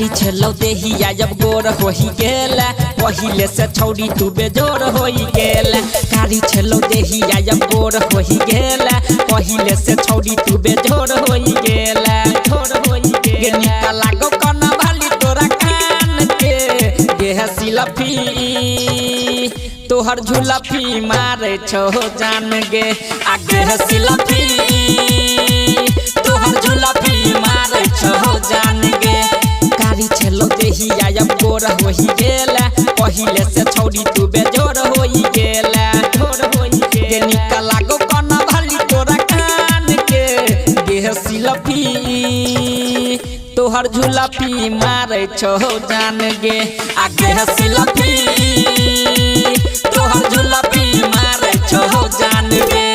कारी छेलौ देहिया जब गोर होई गेला पहिले से छौड़ी तू बेजोर होई गेला कारी छेलौ देहिया जब गोर होई गेला पहिले से छौड़ी तू बेजोर होई गेला छोर होई गेला निका लागो कना भाली तोरा कान के गे हसिलफी तोहर झुलफी मारे छो जान गे आगे हसिलफी तोहर झुलफी मारे छो जान गे कारी छेलौ देहिया जब गोर होई गेला पहिले से छौड़ी तू बेजोर होई गेला छोर होई गेला निका लागो कना भाली तोरा कान के गे हसिलफी तोहर झुलफी मारे छो जान गे आगे हसिलफी तोहर झुलफी मारे छो जान गे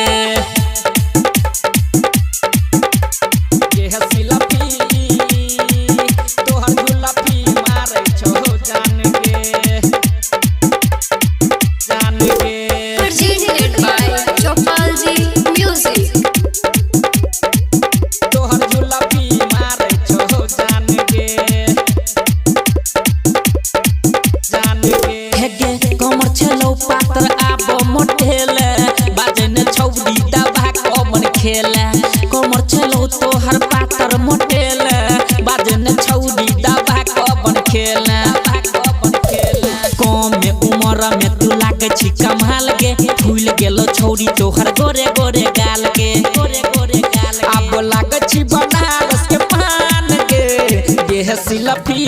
गे हसिलफी तोहर झुलफी मारे छो जान गे जान गे Presented by Chopalji Music. तोहर झुलफी मारे छो जान गे जान गे हेगे कमर छेलौ पातर आबो मोटेले बाजने छौड़ी दबा कमर खेले कमर छेलौ तोहर पातर मोटेले बाजने छौड़ी दबा कमर खेले कम में उमर में तू लागे छी कमाल गे फूल गेलो छौड़ी तोहर गोरे गोरे गाल गे गोरे गोरे गाल आबो लागे छी बनारस के पान गे गे हसिलफी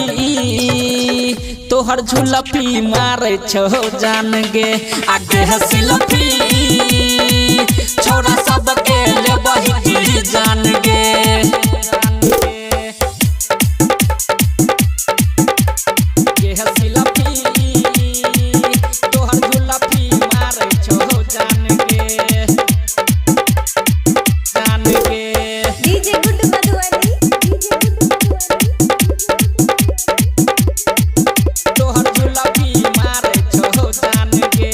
तोहर झुलफी मारे छो जान गे आगे हसिलफी छोरा सब के ले बही जान गे गे हसिलफी तोहर झुलफी मारे छो जान गे जान गे DJ Good Madhuwani. तोहर झुलफी मारे छो जान गे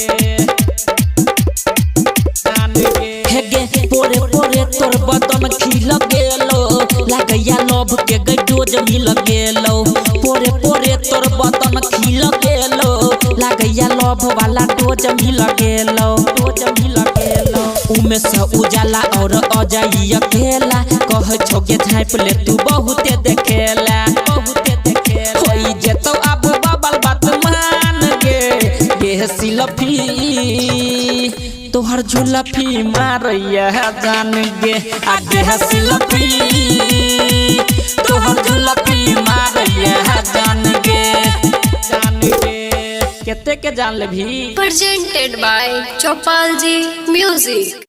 जान गे हेगे पोरे पोरे तोर बदन खिल गेलो लागैया लव के गडोज मिल गेलो पोरे पोरे तोर बदन खिल गेलो लागैया लव वाला डोज मिल गेलो उमे से उजाला और अजय अकेला कह छो के झाँप ले तू बहुते देखेला होई जेतो अब बबल बात मान गे गे हसिलफी तोहर झुलफी मारैया जान गे आगे हसिलफी तोहर झुलफी मारैया जान गे केते के जान ले भी Presented by Chopalji Music.